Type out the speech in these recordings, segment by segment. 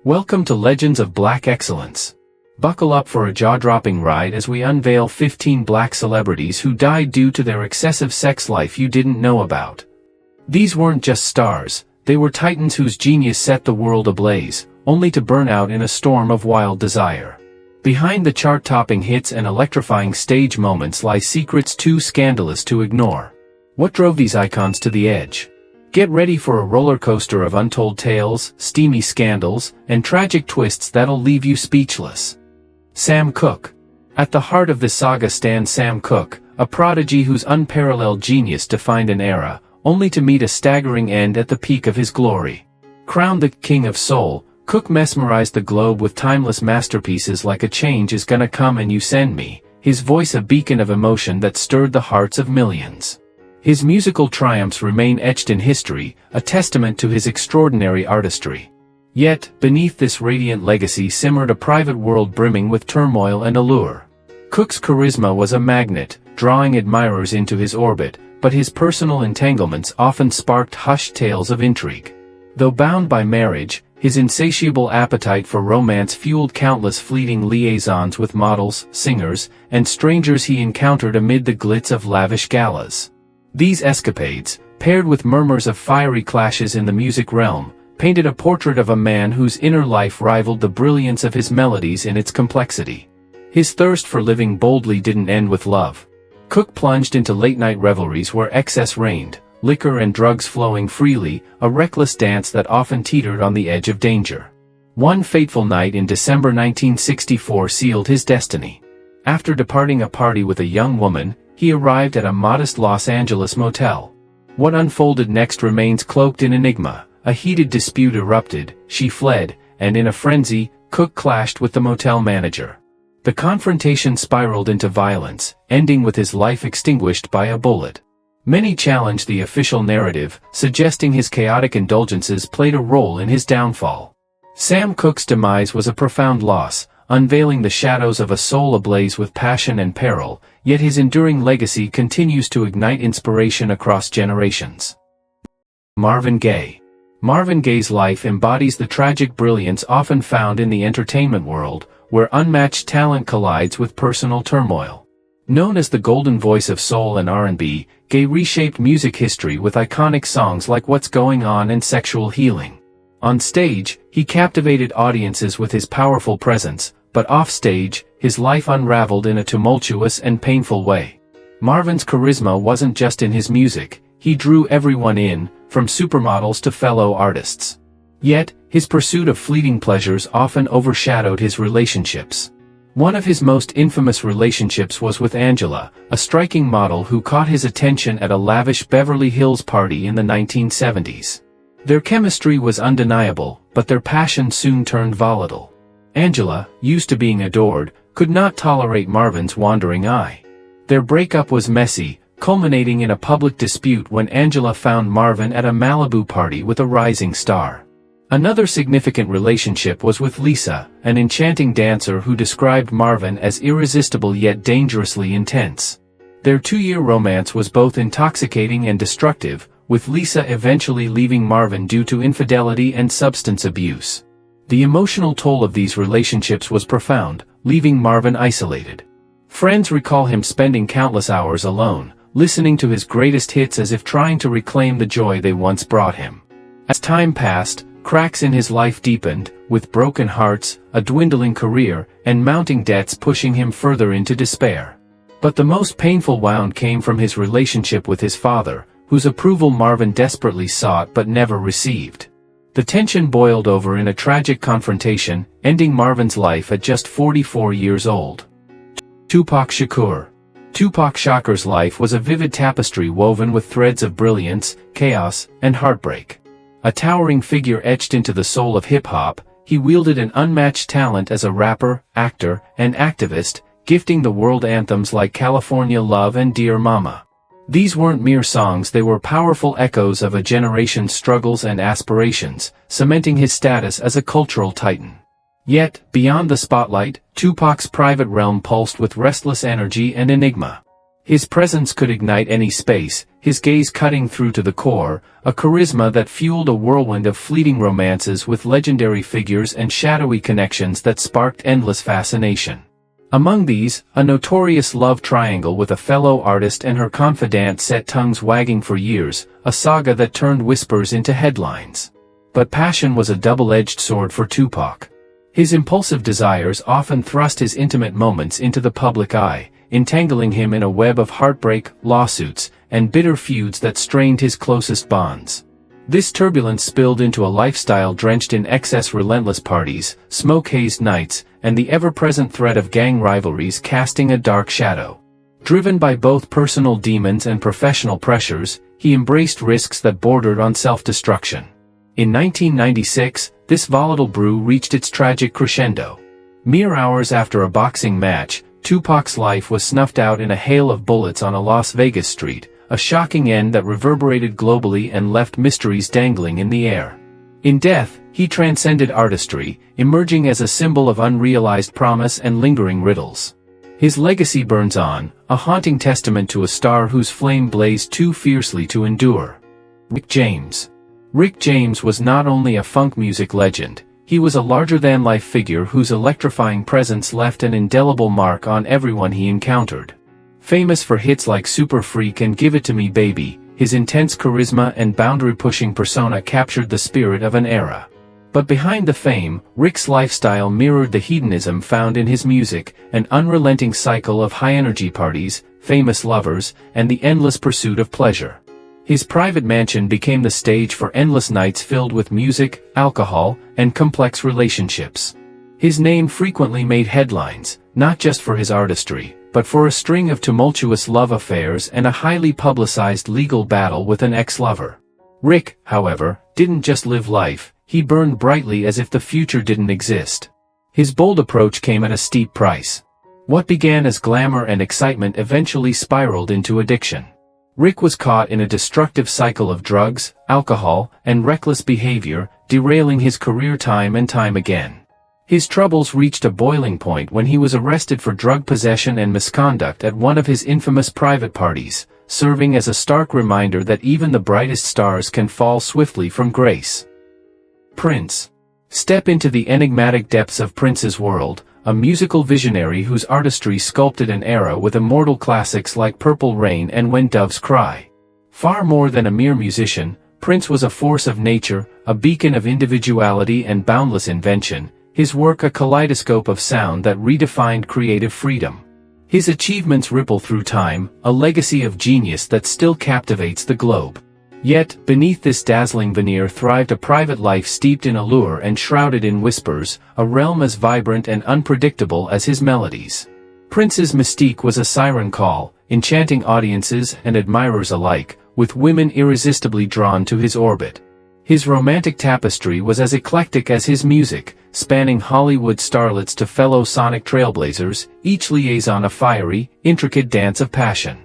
Welcome to Legends of Black Excellence. Buckle up for a jaw-dropping ride as we unveil 15 black celebrities who died due to their excessive sex life you didn't know about. These weren't just stars, they were titans whose genius set the world ablaze, only to burn out in a storm of wild desire. Behind the chart-topping hits and electrifying stage moments lie secrets too scandalous to ignore. What drove these icons to the edge? Get ready for a roller coaster of untold tales, steamy scandals, and tragic twists that'll leave you speechless. Sam Cooke. At the heart of this saga stands Sam Cooke, a prodigy whose unparalleled genius defined an era, only to meet a staggering end at the peak of his glory. Crowned the King of Soul, Cooke mesmerized the globe with timeless masterpieces like A Change Is Gonna Come and You Send Me, his voice a beacon of emotion that stirred the hearts of millions. His musical triumphs remain etched in history, a testament to his extraordinary artistry. Yet, beneath this radiant legacy simmered a private world brimming with turmoil and allure. Cooke's charisma was a magnet, drawing admirers into his orbit, but his personal entanglements often sparked hushed tales of intrigue. Though bound by marriage, his insatiable appetite for romance fueled countless fleeting liaisons with models, singers, and strangers he encountered amid the glitz of lavish galas. These escapades, paired with murmurs of fiery clashes in the music realm, painted a portrait of a man whose inner life rivaled the brilliance of his melodies in its complexity. His thirst for living boldly didn't end with love. Cooke plunged into late-night revelries where excess reigned, liquor and drugs flowing freely, a reckless dance that often teetered on the edge of danger. One fateful night in December 1964 sealed his destiny. After departing a party with a young woman, he arrived at a modest Los Angeles motel. What unfolded next remains cloaked in enigma. A heated dispute erupted, she fled, and in a frenzy, Cooke clashed with the motel manager. The confrontation spiraled into violence, ending with his life extinguished by a bullet. Many challenged the official narrative, suggesting his chaotic indulgences played a role in his downfall. Sam Cooke's demise was a profound loss, unveiling the shadows of a soul ablaze with passion and peril, yet his enduring legacy continues to ignite inspiration across generations. Marvin Gaye. Marvin Gaye's life embodies the tragic brilliance often found in the entertainment world, where unmatched talent collides with personal turmoil. Known as the golden voice of soul and R&B, Gaye reshaped music history with iconic songs like What's Going On and Sexual Healing. On stage, he captivated audiences with his powerful presence, but off-stage, his life unraveled in a tumultuous and painful way. Marvin's charisma wasn't just in his music, he drew everyone in, from supermodels to fellow artists. Yet, his pursuit of fleeting pleasures often overshadowed his relationships. One of his most infamous relationships was with Angela, a striking model who caught his attention at a lavish Beverly Hills party in the 1970s. Their chemistry was undeniable, but their passion soon turned volatile. Angela, used to being adored, could not tolerate Marvin's wandering eye. Their breakup was messy, culminating in a public dispute when Angela found Marvin at a Malibu party with a rising star. Another significant relationship was with Lisa, an enchanting dancer who described Marvin as irresistible yet dangerously intense. Their two-year romance was both intoxicating and destructive, with Lisa eventually leaving Marvin due to infidelity and substance abuse. The emotional toll of these relationships was profound, leaving Marvin isolated. Friends recall him spending countless hours alone, listening to his greatest hits as if trying to reclaim the joy they once brought him. As time passed, cracks in his life deepened, with broken hearts, a dwindling career, and mounting debts pushing him further into despair. But the most painful wound came from his relationship with his father, whose approval Marvin desperately sought but never received. The tension boiled over in a tragic confrontation, ending Marvin's life at just 44 years old. Tupac Shakur. Tupac Shakur's life was a vivid tapestry woven with threads of brilliance, chaos, and heartbreak. A towering figure etched into the soul of hip-hop, he wielded an unmatched talent as a rapper, actor, and activist, gifting the world anthems like California Love and Dear Mama. These weren't mere songs, they were powerful echoes of a generation's struggles and aspirations, cementing his status as a cultural titan. Yet, beyond the spotlight, Tupac's private realm pulsed with restless energy and enigma. His presence could ignite any space, his gaze cutting through to the core, a charisma that fueled a whirlwind of fleeting romances with legendary figures and shadowy connections that sparked endless fascination. Among these, a notorious love triangle with a fellow artist and her confidant set tongues wagging for years, a saga that turned whispers into headlines. But passion was a double-edged sword for Tupac. His impulsive desires often thrust his intimate moments into the public eye, entangling him in a web of heartbreak, lawsuits, and bitter feuds that strained his closest bonds. This turbulence spilled into a lifestyle drenched in excess, relentless parties, smoke-hazed nights, and the ever-present threat of gang rivalries casting a dark shadow. Driven by both personal demons and professional pressures, he embraced risks that bordered on self-destruction. In 1996, this volatile brew reached its tragic crescendo. Mere hours after a boxing match, Tupac's life was snuffed out in a hail of bullets on a Las Vegas street, a shocking end that reverberated globally and left mysteries dangling in the air. In death, he transcended artistry, emerging as a symbol of unrealized promise and lingering riddles. His legacy burns on, a haunting testament to a star whose flame blazed too fiercely to endure. Rick James. Rick James was not only a funk music legend, he was a larger-than-life figure whose electrifying presence left an indelible mark on everyone he encountered. Famous for hits like Super Freak and Give It To Me Baby, his intense charisma and boundary-pushing persona captured the spirit of an era. But behind the fame, Rick's lifestyle mirrored the hedonism found in his music, an unrelenting cycle of high-energy parties, famous lovers, and the endless pursuit of pleasure. His private mansion became the stage for endless nights filled with music, alcohol, and complex relationships. His name frequently made headlines, not just for his artistry, but for a string of tumultuous love affairs and a highly publicized legal battle with an ex-lover. Rick, however, didn't just live life, he burned brightly as if the future didn't exist. His bold approach came at a steep price. What began as glamour and excitement eventually spiraled into addiction. Rick was caught in a destructive cycle of drugs, alcohol, and reckless behavior, derailing his career time and time again. His troubles reached a boiling point when he was arrested for drug possession and misconduct at one of his infamous private parties, serving as a stark reminder that even the brightest stars can fall swiftly from grace. Prince. Step into the enigmatic depths of Prince's world, a musical visionary whose artistry sculpted an era with immortal classics like Purple Rain and When Doves Cry. Far more than a mere musician, Prince was a force of nature, a beacon of individuality and boundless invention, his work a kaleidoscope of sound that redefined creative freedom. His achievements ripple through time, a legacy of genius that still captivates the globe. Yet, beneath this dazzling veneer thrived a private life steeped in allure and shrouded in whispers, a realm as vibrant and unpredictable as his melodies. Prince's mystique was a siren call, enchanting audiences and admirers alike, with women irresistibly drawn to his orbit. His romantic tapestry was as eclectic as his music, spanning Hollywood starlets to fellow sonic trailblazers, each liaison a fiery, intricate dance of passion.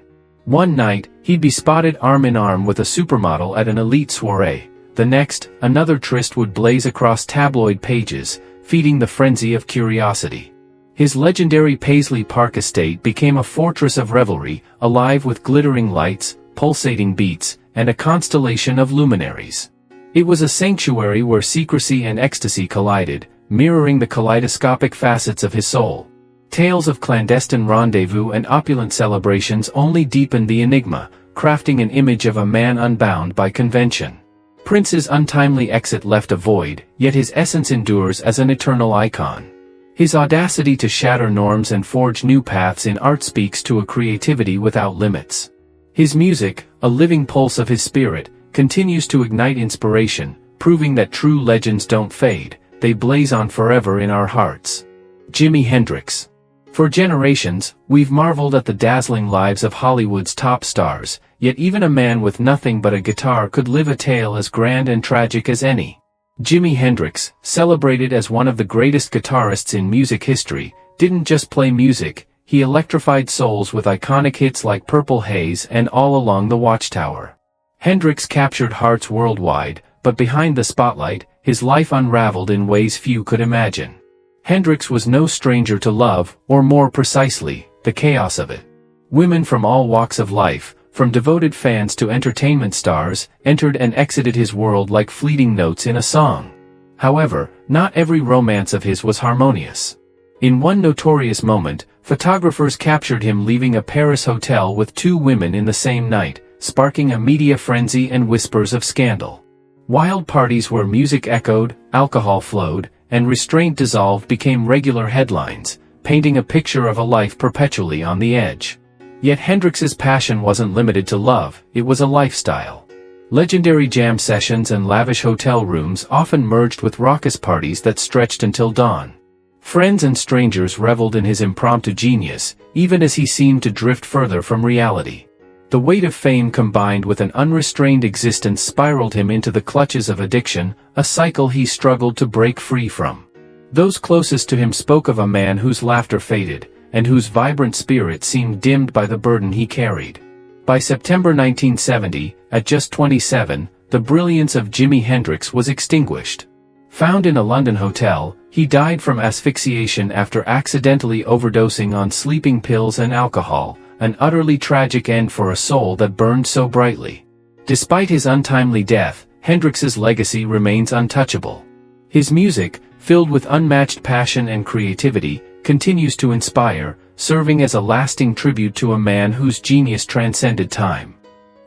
One night, he'd be spotted arm-in-arm with a supermodel at an elite soiree. The next, another tryst would blaze across tabloid pages, feeding the frenzy of curiosity. His legendary Paisley Park estate became a fortress of revelry, alive with glittering lights, pulsating beats, and a constellation of luminaries. It was a sanctuary where secrecy and ecstasy collided, mirroring the kaleidoscopic facets of his soul. Tales of clandestine rendezvous and opulent celebrations only deepened the enigma, crafting an image of a man unbound by convention. Prince's untimely exit left a void, yet his essence endures as an eternal icon. His audacity to shatter norms and forge new paths in art speaks to a creativity without limits. His music, a living pulse of his spirit, continues to ignite inspiration, proving that true legends don't fade, they blaze on forever in our hearts. Jimi Hendrix. For generations, we've marveled at the dazzling lives of Hollywood's top stars, yet even a man with nothing but a guitar could live a tale as grand and tragic as any. Jimi Hendrix, celebrated as one of the greatest guitarists in music history, didn't just play music, he electrified souls with iconic hits like Purple Haze and All Along the Watchtower. Hendrix captured hearts worldwide, but behind the spotlight, his life unraveled in ways few could imagine. Hendrix was no stranger to love, or more precisely, the chaos of it. Women from all walks of life, from devoted fans to entertainment stars, entered and exited his world like fleeting notes in a song. However, not every romance of his was harmonious. In one notorious moment, photographers captured him leaving a Paris hotel with 2 women in the same night, sparking a media frenzy and whispers of scandal. Wild parties where music echoed, alcohol flowed, and restraint dissolved became regular headlines, painting a picture of a life perpetually on the edge. Yet Hendrix's passion wasn't limited to love, it was a lifestyle. Legendary jam sessions and lavish hotel rooms often merged with raucous parties that stretched until dawn. Friends and strangers reveled in his impromptu genius, even as he seemed to drift further from reality. The weight of fame combined with an unrestrained existence spiraled him into the clutches of addiction, a cycle he struggled to break free from. Those closest to him spoke of a man whose laughter faded, and whose vibrant spirit seemed dimmed by the burden he carried. By September 1970, at just 27, the brilliance of Jimi Hendrix was extinguished. Found in a London hotel, he died from asphyxiation after accidentally overdosing on sleeping pills and alcohol, an utterly tragic end for a soul that burned so brightly. Despite his untimely death, Hendrix's legacy remains untouchable. His music, filled with unmatched passion and creativity, continues to inspire, serving as a lasting tribute to a man whose genius transcended time.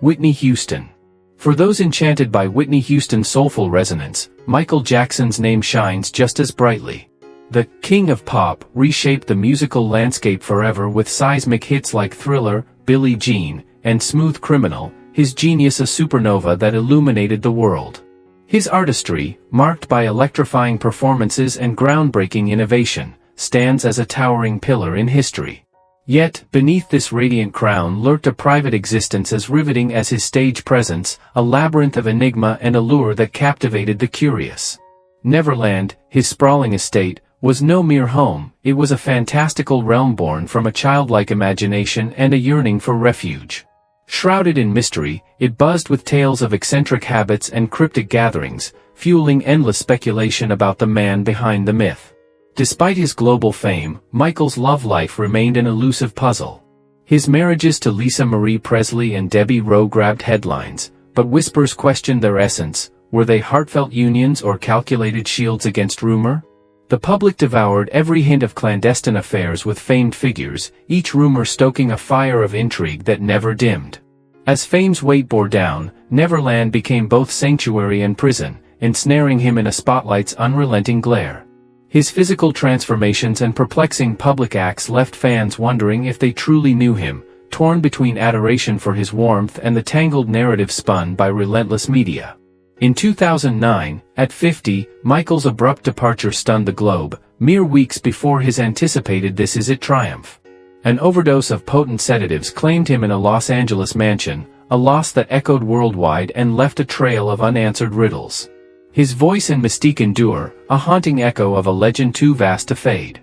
Whitney Houston. For those enchanted by Whitney Houston's soulful resonance, Michael Jackson's name shines just as brightly. The King of Pop reshaped the musical landscape forever with seismic hits like Thriller, Billie Jean, and Smooth Criminal, his genius a supernova that illuminated the world. His artistry, marked by electrifying performances and groundbreaking innovation, stands as a towering pillar in history. Yet, beneath this radiant crown lurked a private existence as riveting as his stage presence, a labyrinth of enigma and allure that captivated the curious. Neverland, his sprawling estate, was no mere home, it was a fantastical realm born from a childlike imagination and a yearning for refuge. Shrouded in mystery, it buzzed with tales of eccentric habits and cryptic gatherings, fueling endless speculation about the man behind the myth. Despite his global fame, Michael's love life remained an elusive puzzle. His marriages to Lisa Marie Presley and Debbie Rowe grabbed headlines, but whispers questioned their essence. Were they heartfelt unions or calculated shields against rumor? The public devoured every hint of clandestine affairs with famed figures, each rumor stoking a fire of intrigue that never dimmed. As fame's weight bore down, Neverland became both sanctuary and prison, ensnaring him in a spotlight's unrelenting glare. His physical transformations and perplexing public acts left fans wondering if they truly knew him, torn between adoration for his warmth and the tangled narrative spun by relentless media. In 2009, at 50, Michael's abrupt departure stunned the globe, mere weeks before his anticipated This Is It triumph. An overdose of potent sedatives claimed him in a Los Angeles mansion, a loss that echoed worldwide and left a trail of unanswered riddles. His voice and mystique endure, a haunting echo of a legend too vast to fade.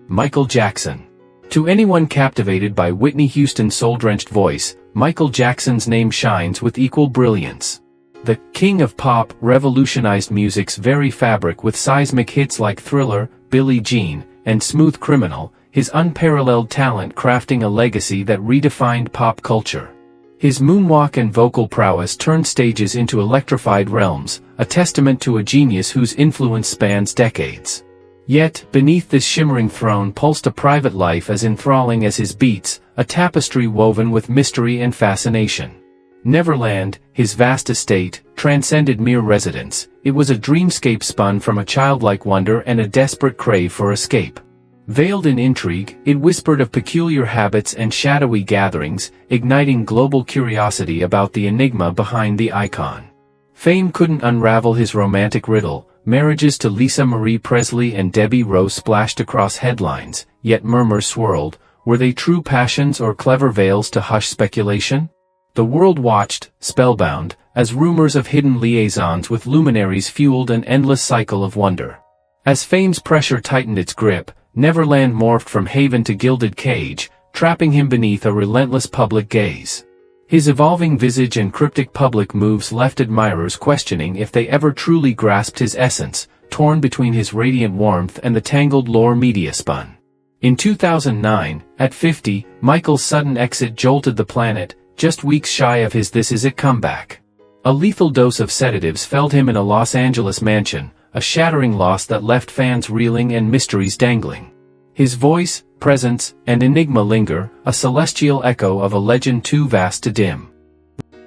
Michael Jackson. To anyone captivated by Whitney Houston's soul-drenched voice, Michael Jackson's name shines with equal brilliance. The King of Pop revolutionized music's very fabric with seismic hits like Thriller, Billie Jean, and Smooth Criminal, his unparalleled talent crafting a legacy that redefined pop culture. His moonwalk and vocal prowess turned stages into electrified realms, a testament to a genius whose influence spans decades. Yet, beneath this shimmering throne pulsed a private life as enthralling as his beats, a tapestry woven with mystery and fascination. Neverland, his vast estate, transcended mere residence. It was a dreamscape spun from a childlike wonder and a desperate crave for escape. Veiled in intrigue, it whispered of peculiar habits and shadowy gatherings, igniting global curiosity about the enigma behind the icon. Fame couldn't unravel his romantic riddle. Marriages to Lisa Marie Presley and Debbie Rowe splashed across headlines, yet murmurs swirled. Were they true passions or clever veils to hush speculation? The world watched, spellbound, as rumors of hidden liaisons with luminaries fueled an endless cycle of wonder. As fame's pressure tightened its grip, Neverland morphed from haven to gilded cage, trapping him beneath a relentless public gaze. His evolving visage and cryptic public moves left admirers questioning if they ever truly grasped his essence, torn between his radiant warmth and the tangled lore media spun. In 2009, at 50, Michael's sudden exit jolted the planet, just weeks shy of his This Is It comeback. A lethal dose of sedatives felled him in a Los Angeles mansion, a shattering loss that left fans reeling and mysteries dangling. His voice, presence, and enigma linger, a celestial echo of a legend too vast to dim.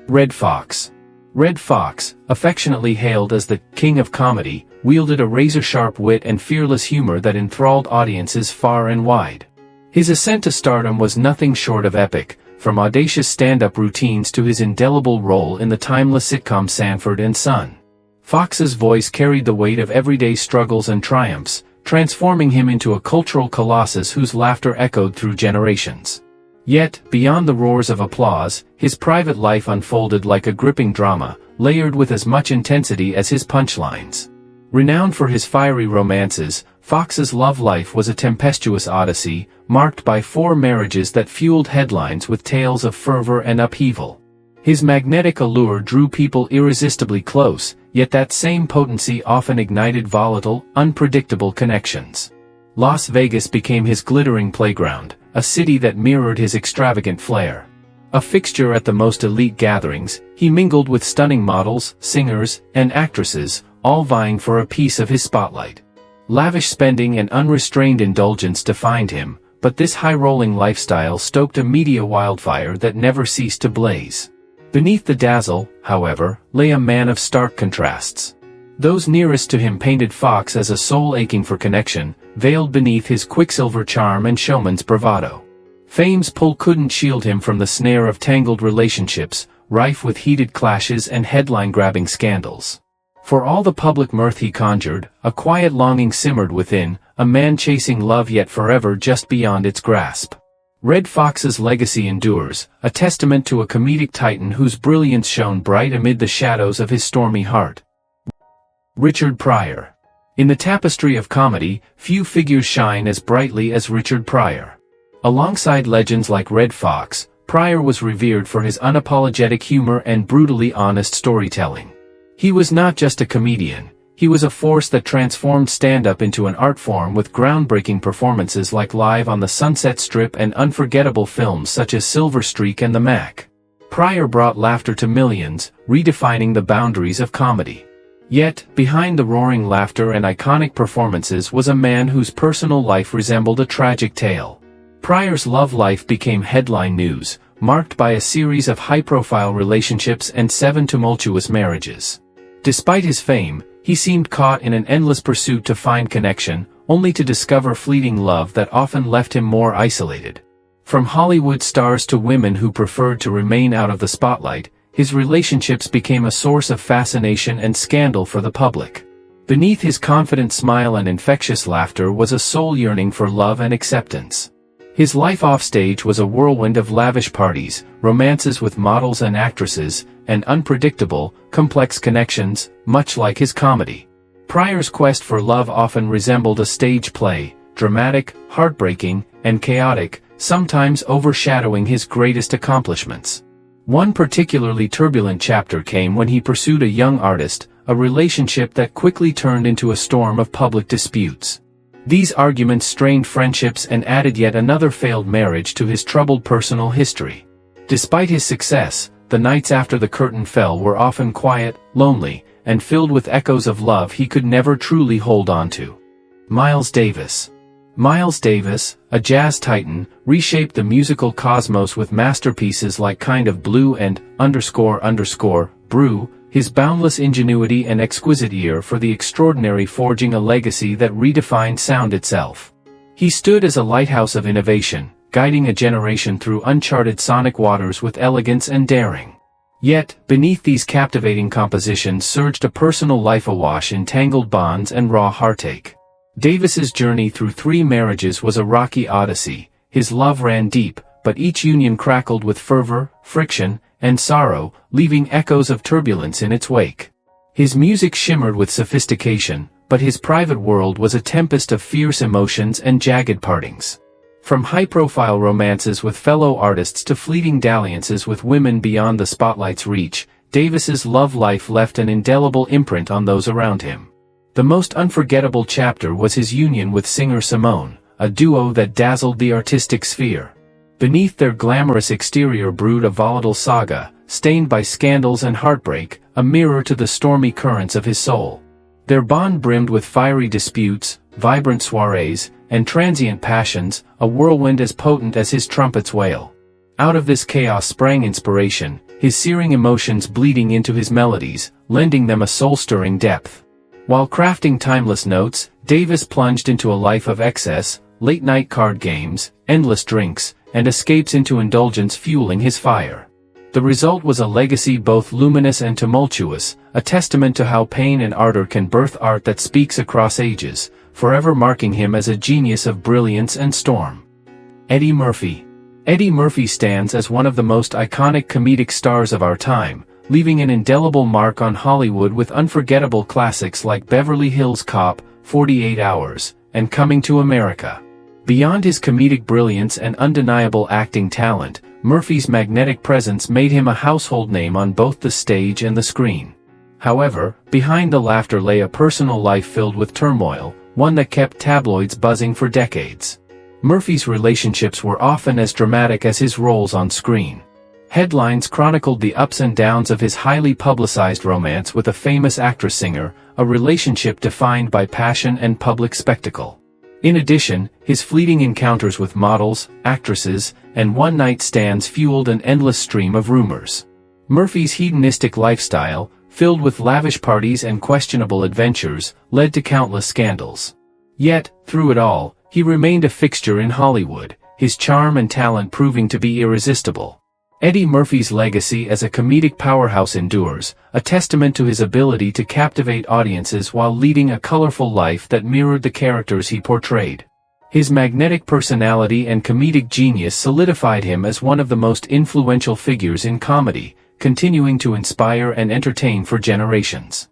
Red Fox. Red Fox, affectionately hailed as the king of comedy, wielded a razor-sharp wit and fearless humor that enthralled audiences far and wide. His ascent to stardom was nothing short of epic, from audacious stand-up routines to his indelible role in the timeless sitcom Sanford and Son. Fox's voice carried the weight of everyday struggles and triumphs, transforming him into a cultural colossus whose laughter echoed through generations. Yet, beyond the roars of applause, his private life unfolded like a gripping drama, layered with as much intensity as his punchlines. Renowned for his fiery romances, Fox's love life was a tempestuous odyssey, marked by 4 marriages that fueled headlines with tales of fervor and upheaval. His magnetic allure drew people irresistibly close, yet that same potency often ignited volatile, unpredictable connections. Las Vegas became his glittering playground, a city that mirrored his extravagant flair. A fixture at the most elite gatherings, he mingled with stunning models, singers, and actresses, all vying for a piece of his spotlight. Lavish spending and unrestrained indulgence defined him, but this high-rolling lifestyle stoked a media wildfire that never ceased to blaze. Beneath the dazzle, however, lay a man of stark contrasts. Those nearest to him painted Fox as a soul aching for connection, veiled beneath his quicksilver charm and showman's bravado. Fame's pull couldn't shield him from the snare of tangled relationships, rife with heated clashes and headline-grabbing scandals. For all the public mirth he conjured, a quiet longing simmered within, a man chasing love yet forever just beyond its grasp. Red Fox's legacy endures, a testament to a comedic titan whose brilliance shone bright amid the shadows of his stormy heart. Richard Pryor. In the tapestry of comedy, few figures shine as brightly as Richard Pryor. Alongside legends like Red Fox, Pryor was revered for his unapologetic humor and brutally honest storytelling. He was not just a comedian. He was a force that transformed stand-up into an art form with groundbreaking performances like Live on the Sunset Strip and unforgettable films such as Silver Streak and The Mac. Pryor brought laughter to millions, redefining the boundaries of comedy. Yet, behind the roaring laughter and iconic performances was a man whose personal life resembled a tragic tale. Pryor's love life became headline news, marked by a series of high-profile relationships and 7 tumultuous marriages. Despite his fame, he seemed caught in an endless pursuit to find connection, only to discover fleeting love that often left him more isolated. From Hollywood stars to women who preferred to remain out of the spotlight, his relationships became a source of fascination and scandal for the public. Beneath his confident smile and infectious laughter was a soul yearning for love and acceptance. His life offstage was a whirlwind of lavish parties, romances with models and actresses, and unpredictable, complex connections, much like his comedy. Pryor's quest for love often resembled a stage play, dramatic, heartbreaking, and chaotic, sometimes overshadowing his greatest accomplishments. One particularly turbulent chapter came when he pursued a young artist, a relationship that quickly turned into a storm of public disputes. These arguments strained friendships and added yet another failed marriage to his troubled personal history. Despite his success, the nights after the curtain fell were often quiet, lonely, and filled with echoes of love he could never truly hold on to. Miles Davis. Miles Davis, a jazz titan, reshaped the musical cosmos with masterpieces like Kind of Blue and Brew, his boundless ingenuity and exquisite ear for the extraordinary forging a legacy that redefined sound itself. He stood as a lighthouse of innovation, guiding a generation through uncharted sonic waters with elegance and daring. Yet, beneath these captivating compositions surged a personal life awash in tangled bonds and raw heartache. Davis's journey through 3 marriages was a rocky odyssey. His love ran deep, but each union crackled with fervor, friction, and sorrow, leaving echoes of turbulence in its wake. His music shimmered with sophistication, but his private world was a tempest of fierce emotions and jagged partings. From high-profile romances with fellow artists to fleeting dalliances with women beyond the spotlight's reach, Davis's love life left an indelible imprint on those around him. The most unforgettable chapter was his union with singer Simone, a duo that dazzled the artistic sphere. Beneath their glamorous exterior brewed a volatile saga, stained by scandals and heartbreak, a mirror to the stormy currents of his soul. Their bond brimmed with fiery disputes, vibrant soirees, and transient passions, a whirlwind as potent as his trumpet's wail. Out of this chaos sprang inspiration, his searing emotions bleeding into his melodies, lending them a soul-stirring depth. While crafting timeless notes, Davis plunged into a life of excess, late-night card games, endless drinks, and escapes into indulgence fueling his fire. The result was a legacy both luminous and tumultuous, a testament to how pain and ardor can birth art that speaks across ages, forever marking him as a genius of brilliance and storm. Eddie Murphy. Eddie Murphy stands as one of the most iconic comedic stars of our time, leaving an indelible mark on Hollywood with unforgettable classics like Beverly Hills Cop, 48 Hours, and Coming to America. Beyond his comedic brilliance and undeniable acting talent, Murphy's magnetic presence made him a household name on both the stage and the screen. However, behind the laughter lay a personal life filled with turmoil, one that kept tabloids buzzing for decades. Murphy's relationships were often as dramatic as his roles on screen. Headlines chronicled the ups and downs of his highly publicized romance with a famous actress-singer, a relationship defined by passion and public spectacle. In addition, his fleeting encounters with models, actresses, and one-night stands fueled an endless stream of rumors. Murphy's hedonistic lifestyle, filled with lavish parties and questionable adventures, led to countless scandals. Yet, through it all, he remained a fixture in Hollywood, his charm and talent proving to be irresistible. Eddie Murphy's legacy as a comedic powerhouse endures, a testament to his ability to captivate audiences while leading a colorful life that mirrored the characters he portrayed. His magnetic personality and comedic genius solidified him as one of the most influential figures in comedy, continuing to inspire and entertain for generations.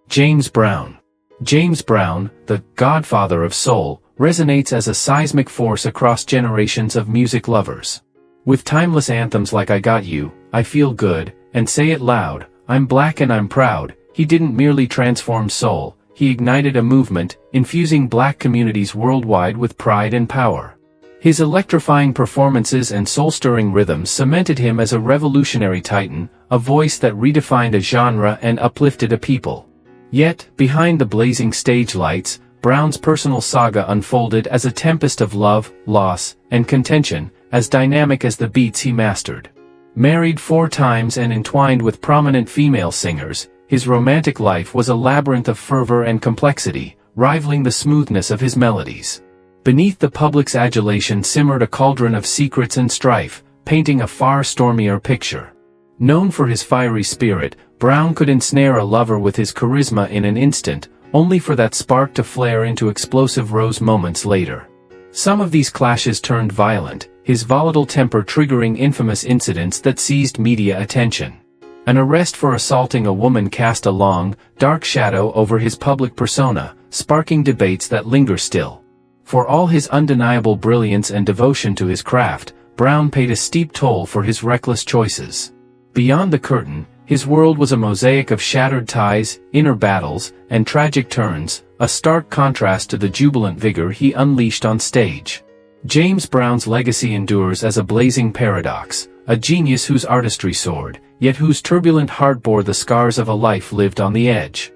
James Brown. James Brown, the godfather of soul, resonates as a seismic force across generations of music lovers. With timeless anthems like I Got You, I Feel Good, and Say It Loud, I'm Black and I'm Proud, he didn't merely transform soul, he ignited a movement, infusing black communities worldwide with pride and power. His electrifying performances and soul-stirring rhythms cemented him as a revolutionary titan, a voice that redefined a genre and uplifted a people. Yet, behind the blazing stage lights, Brown's personal saga unfolded as a tempest of love, loss, and contention, as dynamic as the beats he mastered. Married 4 times and entwined with prominent female singers, his romantic life was a labyrinth of fervor and complexity, rivaling the smoothness of his melodies. Beneath the public's adulation simmered a cauldron of secrets and strife, painting a far stormier picture. Known for his fiery spirit, Brown could ensnare a lover with his charisma in an instant, only for that spark to flare into explosive rose moments later. Some of these clashes turned violent, his volatile temper triggering infamous incidents that seized media attention. An arrest for assaulting a woman cast a long, dark shadow over his public persona, sparking debates that linger still. For all his undeniable brilliance and devotion to his craft, Brown paid a steep toll for his reckless choices. Beyond the curtain, his world was a mosaic of shattered ties, inner battles, and tragic turns, a stark contrast to the jubilant vigor he unleashed on stage. James Brown's legacy endures as a blazing paradox, a genius whose artistry soared, yet whose turbulent heart bore the scars of a life lived on the edge.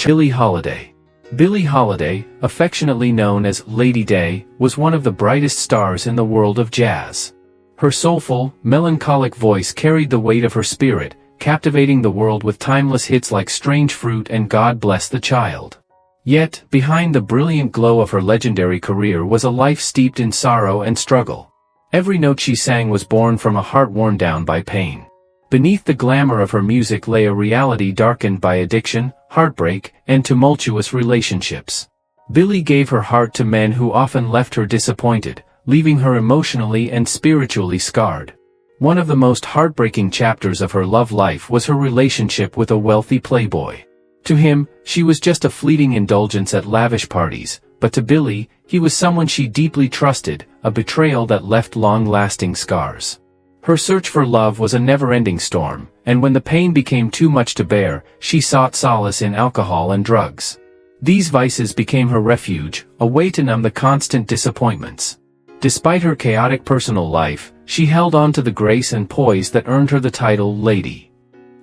Billie Holiday. Billie Holiday, affectionately known as Lady Day, was one of the brightest stars in the world of jazz. Her soulful, melancholic voice carried the weight of her spirit, captivating the world with timeless hits like Strange Fruit and God Bless the Child. Yet, behind the brilliant glow of her legendary career was a life steeped in sorrow and struggle. Every note she sang was born from a heart worn down by pain. Beneath the glamour of her music lay a reality darkened by addiction, heartbreak, and tumultuous relationships. Billie gave her heart to men who often left her disappointed, leaving her emotionally and spiritually scarred. One of the most heartbreaking chapters of her love life was her relationship with a wealthy playboy. To him, she was just a fleeting indulgence at lavish parties, but to Billie, he was someone she deeply trusted, a betrayal that left long-lasting scars. Her search for love was a never-ending storm, and when the pain became too much to bear, she sought solace in alcohol and drugs. These vices became her refuge, a way to numb the constant disappointments. Despite her chaotic personal life, she held on to the grace and poise that earned her the title Lady.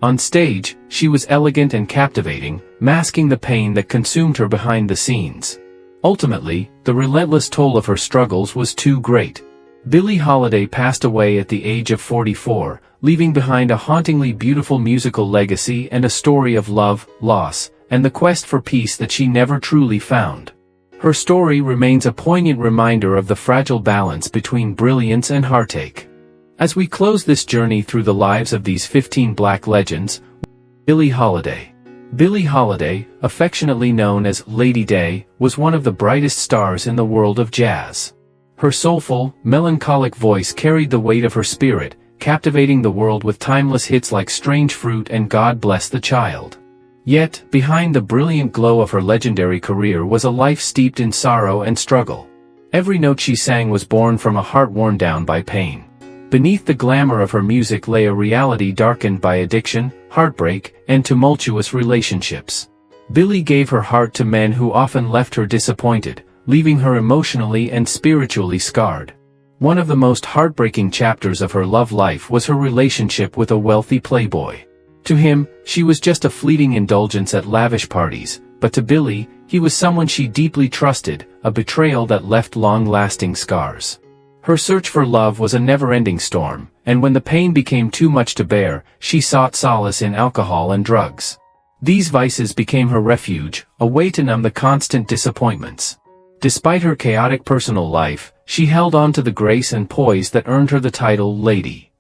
On stage, she was elegant and captivating, masking the pain that consumed her behind the scenes. Ultimately, the relentless toll of her struggles was too great. Billie Holiday passed away at the age of 44, leaving behind a hauntingly beautiful musical legacy and a story of love, loss, and the quest for peace that she never truly found. Her story remains a poignant reminder of the fragile balance between brilliance and heartache. As we close this journey through the lives of these 15 Black legends, Billie Holiday. Billie Holiday, affectionately known as Lady Day, was one of the brightest stars in the world of jazz. Her soulful, melancholic voice carried the weight of her spirit, captivating the world with timeless hits like Strange Fruit and God Bless the Child. Yet, behind the brilliant glow of her legendary career was a life steeped in sorrow and struggle. Every note she sang was born from a heart worn down by pain. Beneath the glamour of her music lay a reality darkened by addiction, heartbreak, and tumultuous relationships. Billie gave her heart to men who often left her disappointed, leaving her emotionally and spiritually scarred. One of the most heartbreaking chapters of her love life was her relationship with a wealthy playboy. To him, she was just a fleeting indulgence at lavish parties, but to Billie, he was someone she deeply trusted, a betrayal that left long-lasting scars. Her search for love was a never-ending storm, and when the pain became too much to bear, she sought solace in alcohol and drugs. These vices became her refuge, a way to numb the constant disappointments. Despite her chaotic personal life, she held on to the grace and poise that earned her the title Lady.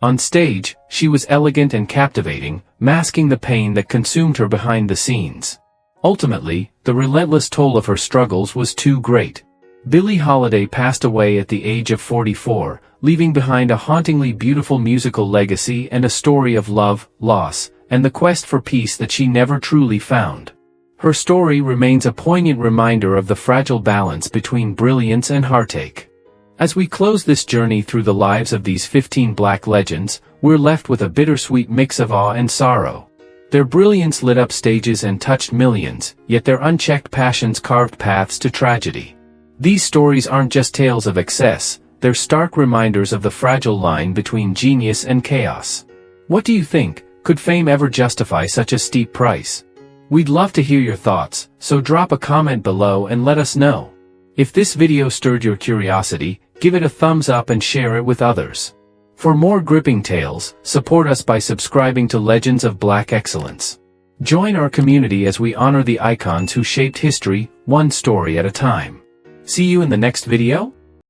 On stage, she was elegant and captivating, masking the pain that consumed her behind the scenes. Ultimately, the relentless toll of her struggles was too great. Billie Holiday passed away at the age of 44, leaving behind a hauntingly beautiful musical legacy and a story of love, loss, and the quest for peace that she never truly found. Her story remains a poignant reminder of the fragile balance between brilliance and heartache. As we close this journey through the lives of these 15 Black legends, we're left with a bittersweet mix of awe and sorrow. Their brilliance lit up stages and touched millions, yet their unchecked passions carved paths to tragedy. These stories aren't just tales of excess, they're stark reminders of the fragile line between genius and chaos. What do you think? Could fame ever justify such a steep price? We'd love to hear your thoughts, so drop a comment below and let us know. If this video stirred your curiosity, give it a thumbs up and share it with others. For more gripping tales, support us by subscribing to Legends of Black Excellence. Join our community as we honor the icons who shaped history, one story at a time. See you in the next video.